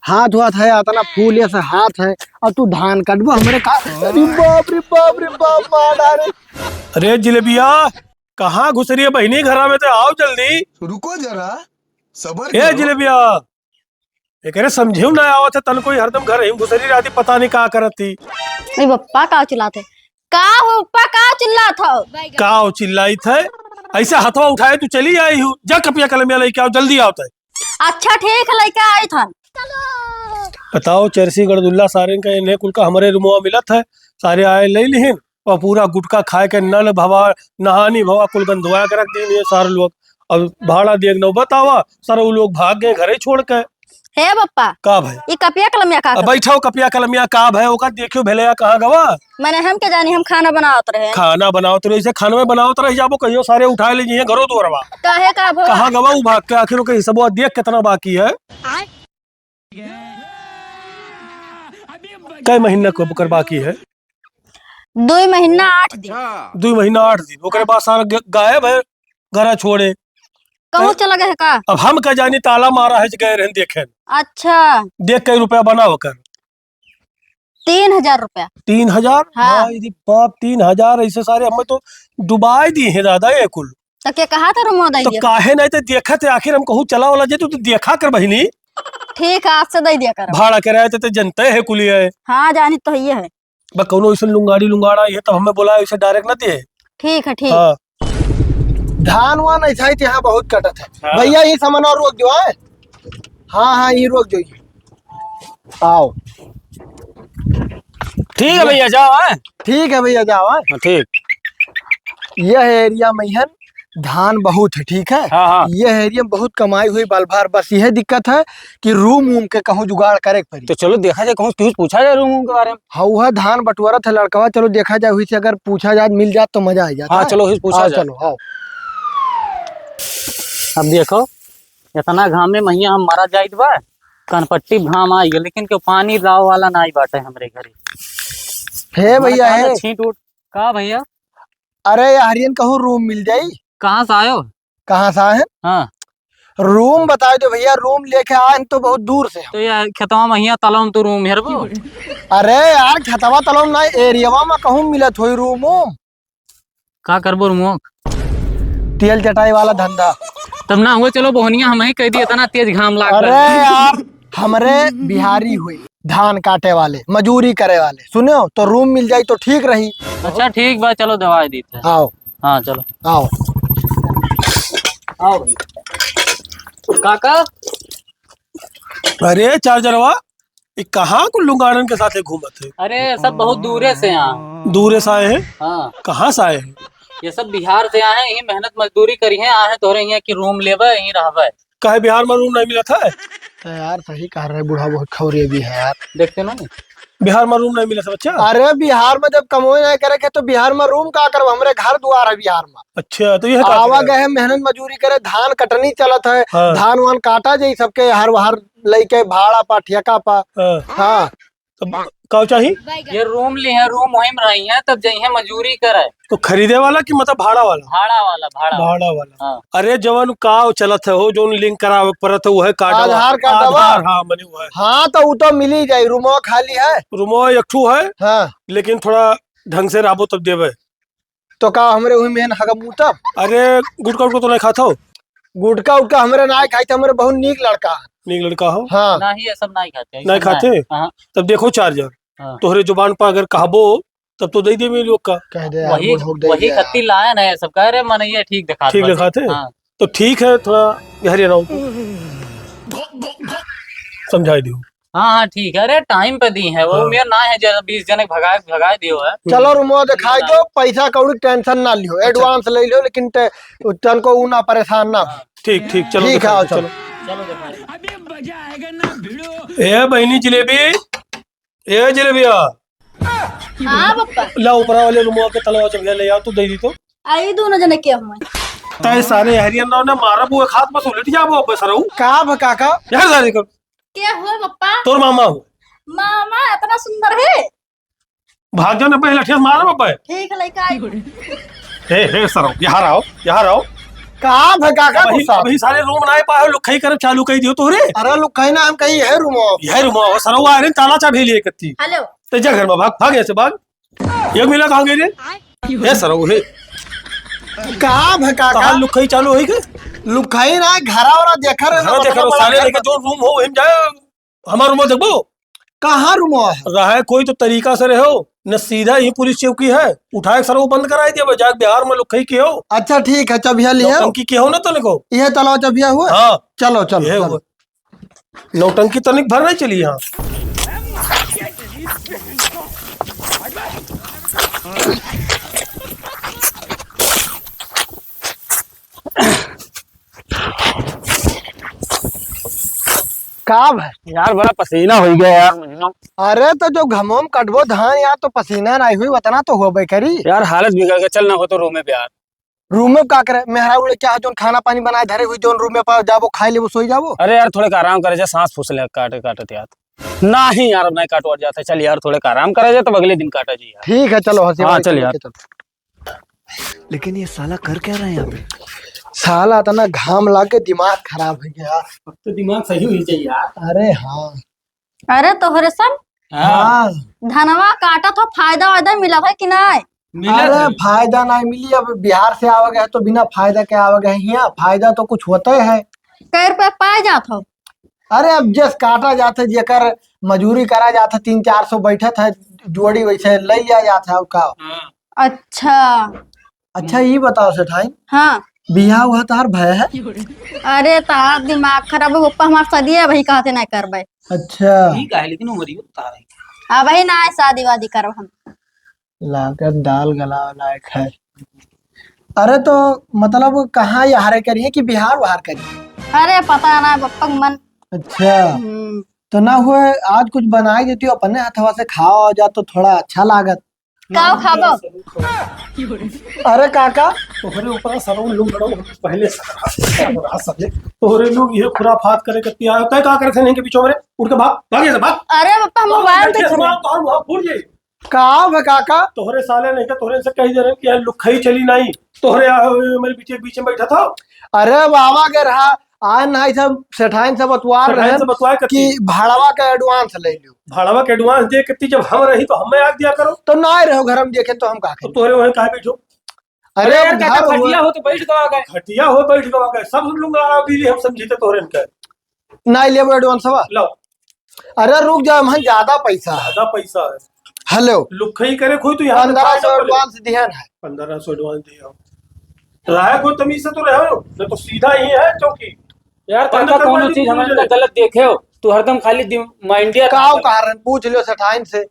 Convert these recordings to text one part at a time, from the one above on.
हाथ हुआ है आता ना फूल ऐसा हाथ है और तू धान काटबो हमरे का। अरे बाप रे बाप मार डाले। अरे जिलेबिया कहाँ घुस रही है बहनी घरा में? तो आओ जल्दी। रुको जरा सबर ए करो। जिलेबिया एक अरे समझियो ना आवत है तन कोई हरदम घर ही घुसरी रहती पता नहीं का करत थी। नहीं पप्पा का चिल्लाते का हो पप्पा का चिल्लात हो। काओ चिल्लाई थे ऐसे हथवा उठाए तू चली आई हूँ जा कपिया कलमिया लेके आओ जल्दी आओ थे। अच्छा ठीक है लड़का आई था। बताओ चरसी गढ़दुल्ला सारे का इन्हें कुल का हमारे रुमवा मिलत है सारे आए ले लिहिन और पूरा गुटखा खाए के नल भवा नहानी भवा कुल गंधवा के रख दी सारे लोग। अब भाड़ा दिए नौबत आवा सारे वो लोग भाग गए घरे छोड़ के। हे पप्पा का भाई ये कपिया कलमिया का अब बैठो कपिया कलमिया का भाई ओका देखियो भेले कहाँ गवा। मैंने हम के जानी हम खाना बनावत रहे। खाना बनाओ तो ऐसे खाना में बनाओ तो रह जाबो कहियो सारे उठा ले जी घरों दोरवा काहे का भो कहाँ गवा वो भाग के आखिर के सब देख कितना बाकी है। कई महीना को कर बाकी है? 2 महीना 8 दिन। 2 महीना 8 दिन ओकरे बाद सारा गायब है घरा छोड़े। कहूँ चला गए का? अब हम का जानी ताला मारा है गए रहन देखे। अच्छा देख कई रुपया बना होकर 3000 रुपया। 3000? हाँ। बाप 3000 ऐसे सारे हमें तो डुबाई दी है दादा ये कुल। तो क्या कहा था रुमो तो दई काहे नहीं तो देखा थे आखिर हम कहूँ चला वाला जे तू तो देखा कर बहिनी ठीक है आज से दई दिया कर। भाड़ा कराए थे जनते है कुल ये हाँ जानी तो ये है। बस कौनो ऐसे लुंगाड़ी लुंगाड़ा ये तो हमें बोला ऐसे डायरेक्ट ना दिए। ठीक है ठीक। हाँ धान वान ऐसा ही यहाँ बहुत कटत है भैया ये सामान और रोक दो है। हाँ हाँ ये रोक दो आओ। ठीक है भैया जाओ है। ठीक है भैया जाओ है। ठीक। यह एरिया में है धान बहुत है ठीक है। हाँ हाँ यह एरिया में बहुत कमाई हुई बाल भार बस यह दिक्कत है कि रूम वूम के कहूँ जुगाड़ करे के पड़ी। तो चलो देखा जाए कहूँ पूछा जाए रूम के बारे में। हाँ वह धान बंटवारा था लड़का चलो देखा जाए हुई से अगर पूछा जाए मिल जाए तो मजा आ जाता हाँ है। चलो पूछा आओ, जाए। चलो आओ। अब देखो इतना घाम में मैया हम मारा जाइत बा कनपट्टी घाम आई है लेकिन क्यों पानी राव वाला ना आई बाटे हमरे घरे। हे भैया है छींट उठ का भैया। अरे हरियन कहूँ रूम मिल जाई। कहाँ से आयो? कहाँ से आए? हाँ रूम बता दो भैया रूम लेके आए तो बहुत दूर से। तो यार खेतवा मैया तलाव तो रूम हेरबो। अरे यार खतवा तलाव ना एरिया में कहूँ मिलत हुई रूम का करबो रूम? तेल चटाई वाला धंधा। तब ना हुए चलो बोहनिया हम ही कह दिए इतना तेज घाम लाग अरे यार हमरे बिहारी हुई धान काटे वाले मजूरी करे वाले सुनो तो रूम मिल जाई तो ठीक रही। अच्छा ठीक बा चलो दवाई देते हैं। आओ हाँ चलो आओ। आओ काका। अरे चार्जरवा ये कहाँ को लुंगाड़न के साथ घूमत है? अरे सब बहुत दूरे से यहाँ। दूर से आए हैं? हाँ कहाँ से आए हैं? ये सब बिहार से आए हैं यही मेहनत मजदूरी करी है आए तोरे यहाँ की रूम लेवे यही रहवे। कहे बिहार में रूम नहीं मिला था? तो यार सही कह रहे बूढ़ा बहुत खौरे भी है यार। देखते ना नहीं बिहार में रूम नहीं मिला था बच्चा? अरे बिहार में जब कमोई नहीं करे के तो बिहार में रूम का कर हमरे घर द्वार है बिहार में। अच्छा तो यह आवा गए मेहनत मजूरी करे धान कटनी चलत है। हाँ। धान वान काटा जाई सबके हर वहर लेके भाड़ा पा ठेका पा। हाँ तो का चाहिए? ये रूम ली है रूम वही में रही है तब जही मजूरी करे। तो खरीदे वाला कि मतलब भाड़ा वाला? भाड़ा वाला भाड़ा भाड़ा वाला। हाँ। अरे जवन का चलत है हो जो लिंक करावे परत है वो है कार्ड आधार कार्ड आधार हाँ मने वो है। हाँ तो वो तो मिल ही जाये रूमो खाली है। रूमो एक ठू है हाँ लेकिन थोड़ा ढंग से राबो तब देवे। तो का हमरे वही में हगम तब। अरे गुटका उटका तो नहीं खाता हो? गुटका उटका हमरे ना खाई हमरे बहुत नीक लड़का है। नीक लड़का हो? हाँ ना ही ये सब नहीं खाते नहीं खाते? हाँ। तब देखो चार्जर हाँ। तोहरे जुबान पर अगर कहबो तब तो दे दे मेरे लोग का। कह दे यार, वही बुढ़ऊ दे वही दिया। खत्ती लायन है सब कह रहे मन ये ठीक दिखा ठीक दिखाते? हाँ। तो ठीक है थोड़ा गहरे रहो समझाई दियो। हाँ हाँ ठीक है। अरे टाइम पे दी है वो हाँ। मेरा ना है 20 जने भगाए दियो है। चलो रूमो दिखाई दो पैसा कौड़ी टेंशन ना लियो एडवांस ले लियो लेकिन तन को ऊ ना परेशान ना हो। ठीक ठीक चलो ठीक है दिखाओ, आओ चलो। चलो दिखाई। ए बहनी जलेबी ए जलेबिया हाँ पप्पा ला ऊपरा वाले रूम के तलवा चल गया ले आओ तो दे दी तो। आई दोनों जने के हम तय सारे हरियाणा ने मारा बुए खात बस उलट जाबो बसरऊ का काका यार सारे कर क्या हुआ पप्पा? तोर मामा हो मामा इतना सुंदर है। भाग जाओ ना पहले ठेस मारा बापा ठीक है लड़का आई। हे सरऊ यहाँ आओ कहाँ है काका अभी गुस्सा? अभी सारे रूम बनाए पाए लुखई कर चालू कर दियो तोरे अरे लोग कहीं ना हम कहीं है रूम। यह रूम सरवा है ताला चाबी लिए कत्ती हेलो ते जा घर में भाग भाग ऐसे भाग एक मिला कहाँ गए रे ये सरव है कहाँ है काका? कहाँ लुखई चालू है के लोग कहीं ना घरा वाला देखा रहे हाँ देखो सारे लेके जो रूम हो हम जाए हमारा रूम देखो कहाँ रूम है? रहा है कोई तो तरीका से रहो न सीधा ही पुलिस चौकी है उठाए सर वो बंद कराई दिया जाके बिहार में लुखई के हो अच्छा ठीक है चबिया लिए नौटंकी के हो ना तनिक हो ये तलाव चबिया हुआ। हाँ चलो चलो ये चलो। हुआ नौटंकी तनिक भर नहीं चली यहाँ काब है यार बड़ा पसीना हो गया यार मुझे। अरे तो जो घमोम कटबो धान यार तो पसीना नहीं हुई उतना तो हो करी। यार हालत बिगड़ गया, चल ना हो तो रूम में यार। रूम में का करे मेहरा उड़े क्या जो खाना पानी बनाए धरे हुई जो रूम में पर जाबो खाई लेबो सोई जाबो। अरे यार थोड़े का आराम करे जा, सांस फूस ले काटे काटे यार। नहीं यार अब नहीं काटवा जाता, चल यार थोड़े का आराम करे जा तो अगले दिन काटा जी यार। ठीक है चलो हंसी हाँ, वाली चल करके यार। चलो। लेकिन ये साला कर क्या रहा है यहाँ पे? साला इतना घाम लाग के दिमाग खराब हो गया। तो दिमाग सही हुई चाहिए यार अरे हाँ अरे तोहरे सन हाँ धनवा काटा था फायदा वायदा मिला है कि नहीं? अरे फायदा नहीं मिली। अब बिहार से आवे गए तो बिना फायदा के आवे गए यहाँ फायदा तो कुछ होता है। कई रुपए पाए जात हो? अरे अब जस काटा जाता जेकर मजूरी करा जाता 300-400 बैठे थे जोड़ी वैसे ले जाता है का। अच्छा अच्छा ये बताओ सेठाई हाँ। बियाह हुआ तार भय है? अरे तार दिमाग खराब है ऊपर हमार सदिया भाई कहते नहीं करबे। अच्छा ठीक है लेकिन उम्र बता रही। अब ही ना शादी वादी करब हम। लागत दाल गला लायक है। अरे तो मतलब कहाँ ये हारे करिए कि बिहार वहार करिए? अरे पता ना पप्पा का मन। अच्छा तो ना हुए आज कुछ बनाई देती हो अपने हाथवा से खाओ जा तो थोड़ा अच्छा लागत। काव खाबो? अरे काका तोहरे ऊपर सरव लोग बड़ो पहले से तोहरे लोग ये खुराफात करे कत्ती आयो तय का करे थे नहीं के बीचों में उड़ के भाग भाग ऐसे भाग अरे पप्पा मोबाइल बैठे देख सुना तो हम भूल गए काव है काका? तोहरे साले नहीं का तोहरे से कही दे रहे कि यार लुखई चली नहीं तोहरे मेरे बीच में बैठा था अरे बाबा के रहा आज ना सब सेठाइन सब बतवार रहे से बतवाए कि कत्ती भाड़वा का एडवांस ले लियो। भाड़वा के एडवांस दे कत्ती जब हम रही तो हमें याद दिया करो तो ना रहो घर में देखे तो हम का तो करें? तोहरे वहीं कहा बैठो अरे घर हुआ- हो तो बैठ गए। खटिया हो बैठ गए सब लोग दीदी हम समझते तोहरे इनका ना लेबो एडवांस हवा। लो अरे रुक जाओ हम ज्यादा पैसा है। ज्यादा पैसा है हेलो लुखई करे कोई तो यहाँ 1500 एडवांस दिहन है। 1500 एडवांस दिया रहा कोई तमीज से तो रहो नहीं तो सीधा ही है चौकी यार बंद काका करवा कौन दी चीज तूने हमें मुझे। गलत देखे हो, तू हरदम खाली माइंडिया काव कारण पूछ लियो सेठाइन से।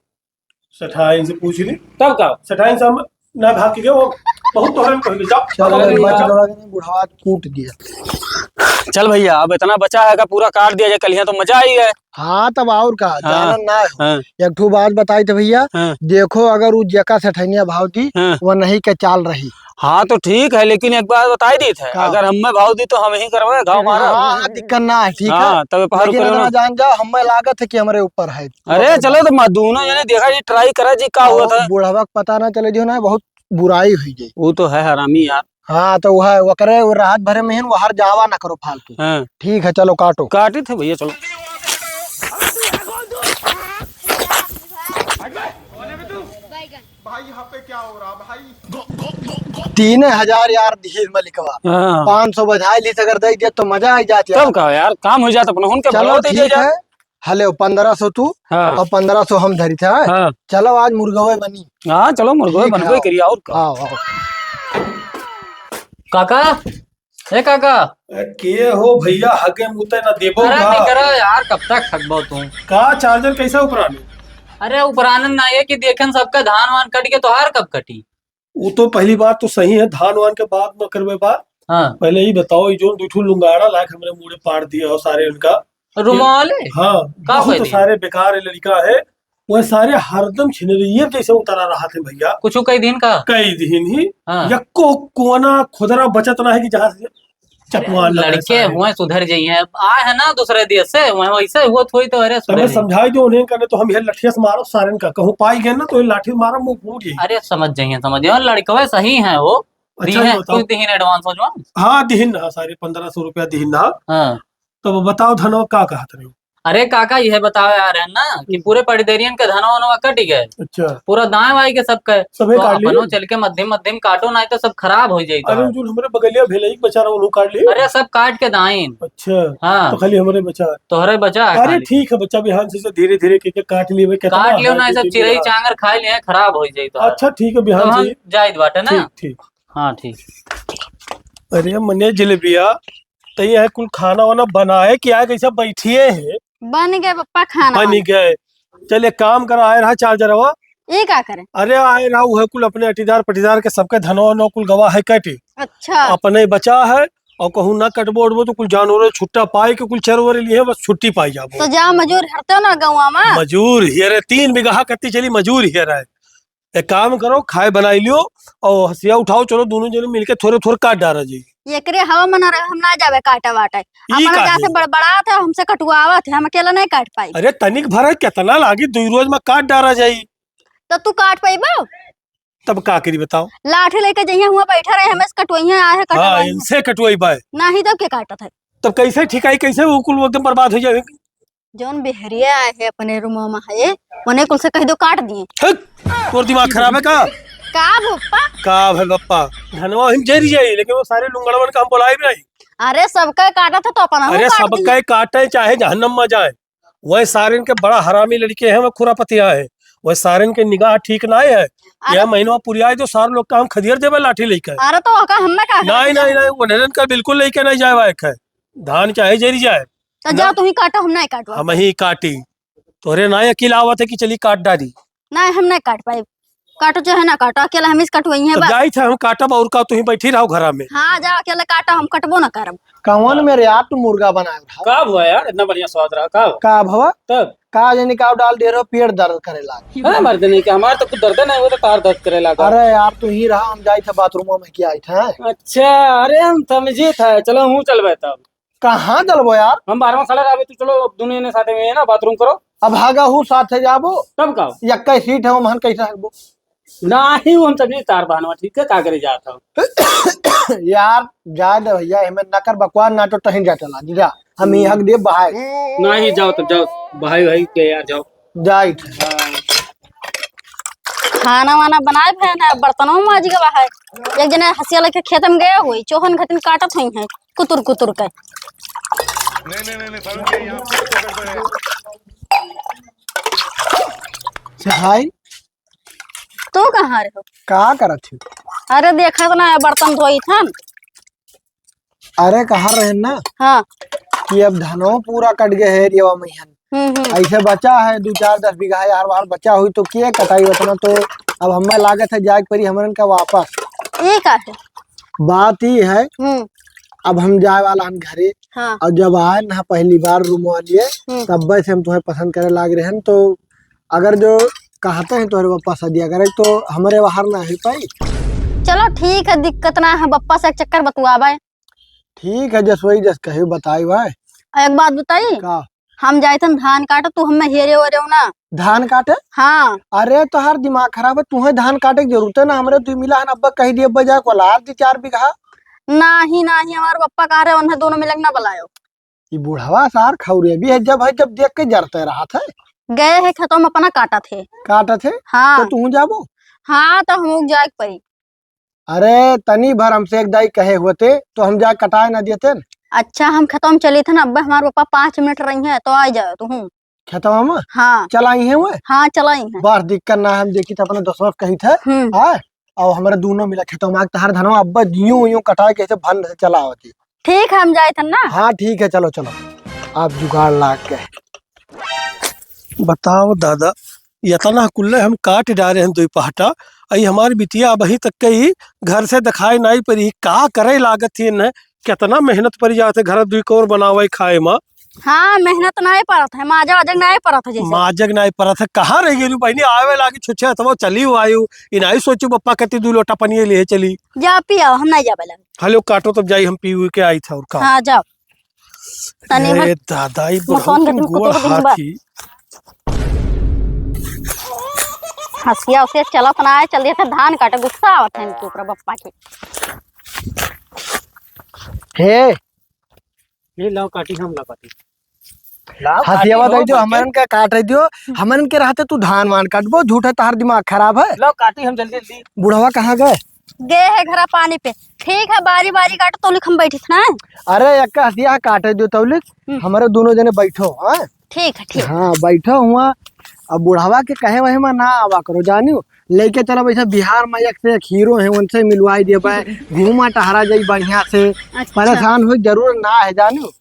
सेठाइन से पूछ ली तब का सेठाइन से हम ना भाग के गए वो बहुत तोहरे में कह जाओ चलो अरे बच यार। गवा के बुढ़ावा कूट दिया। चल भैया अब इतना बचा है का पूरा काट दिया जाए, कल यहाँ तो मजा आई है। हाँ तब और का जानन ना हो। हाँ, एक ठो बात बताई तो भैया हाँ, देखो अगर वो जेका सेठनिया भाव दी हाँ। वो नहीं के चाल रही। हाँ तो ठीक है लेकिन एक बात बताई दी थे का? अगर हमें भाव दी तो हम ही करवाए गाँव मारा। हाँ दिक्कत ना है ठीक है। हाँ तब पहाड़ लेकिन ऊपर इतना जान जाओ हमें लागत है कि हमारे ऊपर है। अरे चलो तो दोनों जने देखा जी ट्राई करा जी का हुआ था। बुढ़ावा को पता ना चले जो ना बहुत बुराई हुई जाए। वो तो है हरामी यार। हाँ तो वह वो करे वो राहत भरे में वो हर जावा ना करो फालतू। हाँ ठीक है चलो काटो। काटे थे भैया चलो। भाई यहाँ पे क्या हो रहा भाई? 3000 यार दिए मलिकवा हाँ 500 बधाई ली अगर दे दिया तो मजा आई जाती तब का यार काम हो जाता अपना उनके चलो ठीक है। हेलो 1500 तू हाँ और 1500 हम धरी थे। हाँ चलो आज मुर्गवे बनी। हाँ चलो मुर्गो ठीक है, बनबो आओ। करिए और का। आओ आओ। काका ए काका के हो भैया हगे मुते ना देबो अरे का नहीं करो यार कब तक थकबो तुम। का चार्जर कैसा उपराने अरे उपरानन ना ये कि देखन सबका धान वान कट के तो हार कब कटी। वो तो पहली बात तो सही है धान वान के बाद में करवे बात हाँ पहले ही बताओ ये जो दुठू लुंगाड़ा लायक हमरे मुड़े पाड़ दिया हो सारे उनका रुमाले हाँ का बहुत फायदे? सारे बेकार लड़का है वह सारे हरदम छिनरिये जैसे उतरा रहा थे भैया कुछ कई दिन का। कई दिन ही हाँ यक्को कोना खुदरा बचत ना है कि जहाँ से चपवान लड़के हुए सुधर जाइए आए है ना दूसरे देश से वहाँ वैसे हुआ थोड़ी तो अरे हमें सुधर जाइए। समझाई दो उन्हें करने तो हम ये लठिया से मारो सारे का कहूँ पाई गए ना तो ये लाठी से मारो मुंह फूट जाए अरे समझ जाइए और लड़कवे सही है वो अच्छा दी ये है बताओ। कुछ दी एडवांस हो जो। हाँ दिहिन ना सारे 1500 रुपया दिहिन ना। हाँ तो बताओ धनो का कहा था। अरे काका यह बताओ यार है ना कि पूरे पटदेरियन के धनवा वनवा कट गए, अच्छा पूरा दाएं बाई के सब के। सबे तो काट लिए। अपनो चल के मध्यम मध्यम काटो नहीं तो सब खराब हो जाई तो। अरे जो हमारे बगलिया भेलई बेचारा उन्हों काट लिए। अरे सब काट के दाइन। अच्छा हाँ तो खाली हमारे बचा है। तोहरे बचा है अरे खाली। ठीक है बच्चा बिहान से धीरे धीरे के काट लिए भाई कितना काट लियो है, ना दो सब तीन दिन चिड़ई हाँ। चांगर खा लिए खराब हो जाई तो। अच्छा ठीक है तो बिहान हम से। जायद बाटे ना। ठीक ठीक। हाँ ठीक। अरे मने जलेबिया तो ये कुल खाना वाना बनाए क्या है कैसा बैठिए है। बन गए पप्पा खाना बन वाना। गए। चल एक काम करो आए रहा चार्जरवा। ये क्या करें? अरे आए रहा है कुल अपने अटीदार पटीदार के सबके धनवा वनवा कुल गवा है कटी। अच्छा अपने बचा है और कहूँ ना कटबो उठबो तो कुल जानवर छुट्टा पाए के कुल चरवर लिए बस छुट्टी पाई जाबो। तो जा मजूर हरते हो ना गौवा में। मजूर हियर 3 बीघा कत्ती चली मजूर हियर है। एक काम करो खाए बनाई लियो और हसिया उठाओ चलो दोनों जने मिलके थोड़े थोड़े काट डारा जी। ये करे हवा मना रहे हम ना जावे काटे वाटे। हमारा काहे? जैसे बड़बड़ा थे हमसे कटुआवा थे, हम अकेला नहीं काट पाई। अरे तनिक भर है कितना लागी 2 रोज में काट डारा जाई। तो तू काट पाइबो? तब का करी बताओ। लाठी लेके जइया हुआ बैठा रहे हमें कटुइया आए हाँ कटवाई इनसे कटवाई बाय। नहीं तब के काटत है। तब कैसे ठिकाई कैसे वो कुल एकदम बर्बाद हो जाए। जोन बेहरिया आए है अपने रूम में है उन्हें कुल से कह दो काट दिए। तोर दिमाग खराब है का पप्पा? का भाई पप्पा धनवा हम जरी जाई लेकिन वो सारे लुंगड़वन का हम बोलाई भी नहीं। अरे सबका काटा था तो अपना अरे सबका काटे चाहे जहन्नम में जाए। वह सारे के बड़ा हरामी लड़के हैं वह खुरापतिया है। वह सारे के निगाह ठीक ना है। यह महीना पुरिया तो सारे लोग का हम खदियर देवे लाठी लेकर। अरे तो का हमने का नहीं नहीं नहीं वो नरन का बिल्कुल लेके नहीं जाए वायक है। धान चाहे जरी जाए तो जा तू ही काटा हम नहीं काटवा। हम ही काटी तोरे ना अकेला आवत है कि चली काट डाली। नहीं हम नहीं काट पाए। काटो चाहे ना काटो अकेला हम इस कटवाई है तो बस। गाय थे हम काटब और का तू ही बैठी रहो घरा में। हाँ जा अकेला काटा हम कटबो ना करब। कौन मेरे यार तू मुर्गा बनाए रहा का हुआ यार इतना बढ़िया स्वाद रहा का का भवा तब। का जानी का डाल दे रहो पेट दर्द करे लागे। अरे मर्द नहीं क्या हमारे तो कुछ दर्द नहीं हुआ तो तार दर्द करे लगा। अरे यार तू ही रहा हम जाए थे बाथरूम में क्या आए थे। अच्छा अरे हम समझे था चलो हूँ चल बे तब। कहाँ चलबो यार हम 12वां खड़ा रहे तो चलो दोनों ने साथ में है ना बाथरूम करो। अब भागा हूँ साथ जाबो तब का यक्का सीट है वो महन कैसे हकबो। नहीं हम समझे तार बहनवा ठीक है का करे जाता हूँ। यार जा दे भैया हमें नकर बकवास ना तो तहीं जा चला जा हम ही हक दे बहाए नहीं जाओ तब जाओ भाई भाई के यार जाओ। जाइत खाना वाना बनाए है ना बर्तनों में आज गवा है। एक जने हसिया लेके खेत में गए हुई चोहन घटिन काटत हुई है कुतुर कुतुर के। भाई तू कहाँ रहे हो? का करत थी। अरे देखा तो ना बर्तन धोई था। अरे कहाँ रहे ना हाँ कि अब धनो पूरा कट गए है रेवा मैहन ऐसे बचा है 2-4-10 बीघा है यार बार बचा हुई तो क्या कटाई उतना तो अब हमें लागत है जाग परी हमरन का वापस। ये का है? बात ही है अब हम जाए वाला हम घरे। हाँ और जब आए ना पहली बार रूम वालिए तब से हम तुम्हें पसंद करे लाग रहे हैं तो अगर जो कहते हैं तुम्हारे पप्पा सदिया करे तो हमारे बाहर ना ही पाई। चलो ठीक है दिक्कत ना है बप्पा से एक चक्कर बतुआबे। ठीक है जस वही जस कही बताई भाई। एक बात बताई का हम जाए थे धान काटे तू हमें हेरे हो रहे हो ना। धान काटे। हाँ अरे तो हर दिमाग खराब है तुम्हें धान काटे की जरूरत है ना हमरे तू मिला है अब्बा कही दिए बजा को लार दी 4 बीघा। नहीं नहीं हमारे पप्पा कह रहे उन्हें दोनों मिलक ना बुलायो। ये बुढ़वा सार खौरे भी है जब देख के जरते रहा था। गए है खेतों में अपना काटा थे। काटा थे हाँ तो तू जाबो। हाँ तो हम जाए पड़ी। अरे तनी भर हमसे एक दाई कहे हुए थे तो हम जा कटाए ना देते। अच्छा हम खेतों में चली थे ना अब हमारे पापा 5 मिनट रही है तो आ जाओ तू। खेतवा में हाँ चलाई है वो हाँ चलाई है। बस दिक्कत ना हम देखी थे अपने दोस्तों कही थे हाँ और हमारे दोनों मिला खेतों में तहार धनवा अब्बा यूं कटाए कैसे भन से चला होती। ठीक है हम जाए थे ना। हाँ ठीक है चलो चलो आप जुगाड़ ला के। बताओ दादा इतना कुल्ले हम काट डाले हैं 2 पहाटा आई हमारी बिटिया अब ही तक कही घर से दिखाई नहीं पड़ी का करे लागत थी न कितना मेहनत पड़ी जाते घर 2 कोर बनावे खाए माँ। हाँ मेहनत नहीं पड़त है माजा वाजग नहीं पड़त है जैसे। माजग नहीं पड़ा था कहाँ रह गई बहनी आवे लागी छुच्छे अथवा चली आयु इनाई सोचू पप्पा कहती 2 लोटा पनिए ले चली। जा पियाओ हम नहीं जाबे लगे। हेलो काटो तब जाई हम पी के आई था और का। हाँ जाओ तनी अरे दादा ये मकान बहुत के तुम गोड़ कुतुब दिन बा। हाथी। हंसिया उसे चलत ना है, चल दिए थे धान काटे, गुस्सा आवत है इनके ऊपर बप्पा के। हे ये लाओ काटी, हम ला काटी। हसियावा दई जो हमन का काट रही दियो, हमन के रहते तू धान मान काटबो, झूठा तार दिमाग खराब है। लाओ काटी, हम जल्दी जल्दी। बुढ़वा कहाँ गए? गए है घरा पानी पे। ठीक है, बारी बारी काटो, तो लिख हम बैठी थी ना। अरे एक हसिया काटे दियो तौलिक, हमारे दोनों जने बैठो। हाँ ठीक है, ठीक। हाँ बैठो हुआ। अब बुढ़ावा के कहे वही में ना आवा करो, जानियो लेके चलो वैसे बिहार में एक से एक हीरो है, उनसे मिलवाई दे पाए, घूमा टहरा जाई बढ़िया से। परेशान हो जरूर ना है, जानियो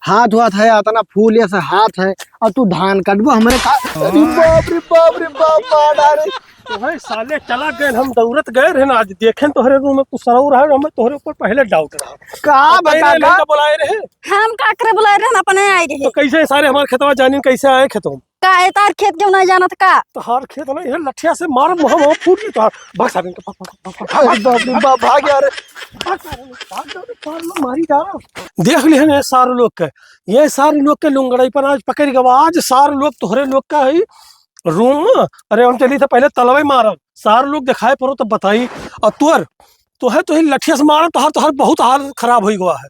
हाथ वाथ है, इतना फूल ऐसा हाथ है, और तू धान काटबो हमारे का। अरे बाप रे बाप रे बाप, मार डाले। तो भाई साले चला गए, हम दौड़त गए रहे ना, आज देखें तोहरे रूम में कुछ सरऊ रहा, हमें तोहरे ऊपर पहले डाउट रहा। का बता का बुलाए रहे, हम का करे बुलाए रहे, अपने आई रहे। तो कैसे सारे हमारे खेतवा जानी कैसे आए खेतों? का है तार खेत क्यों नहीं जाना था का? तो हर खेत नहीं है, लठिया से मार मुँह फूट गई। तो भाग सारे अरे बाप रे बाप, भाग यार। मारी जा रहा। देख लिया ना सारे लोग के, ये सारे लोग के लुंगड़ाई पर आज पकड़ गए। आज सारे लोग तोहरे लोग का है रूम। अरे हम चली थे पहले तलवाई मारब, सारे लोग दिखाए पड़ो तो बताई। और तो ही लठिया से मारा, तोहर बहुत हाल खराब हो गया है।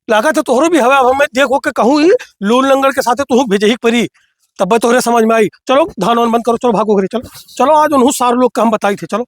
लगा था तोहरो भी हवा, हमें देखो के कहूँ ही लून लंगड़ के साथ तू भेजे ही परी, तब तोहरे समझ में आई। चलो धान वान बंद करो, चलो भागो घरे, चलो चलो। आज उन्होंने सारे लोग का हम बताई थे, चलो।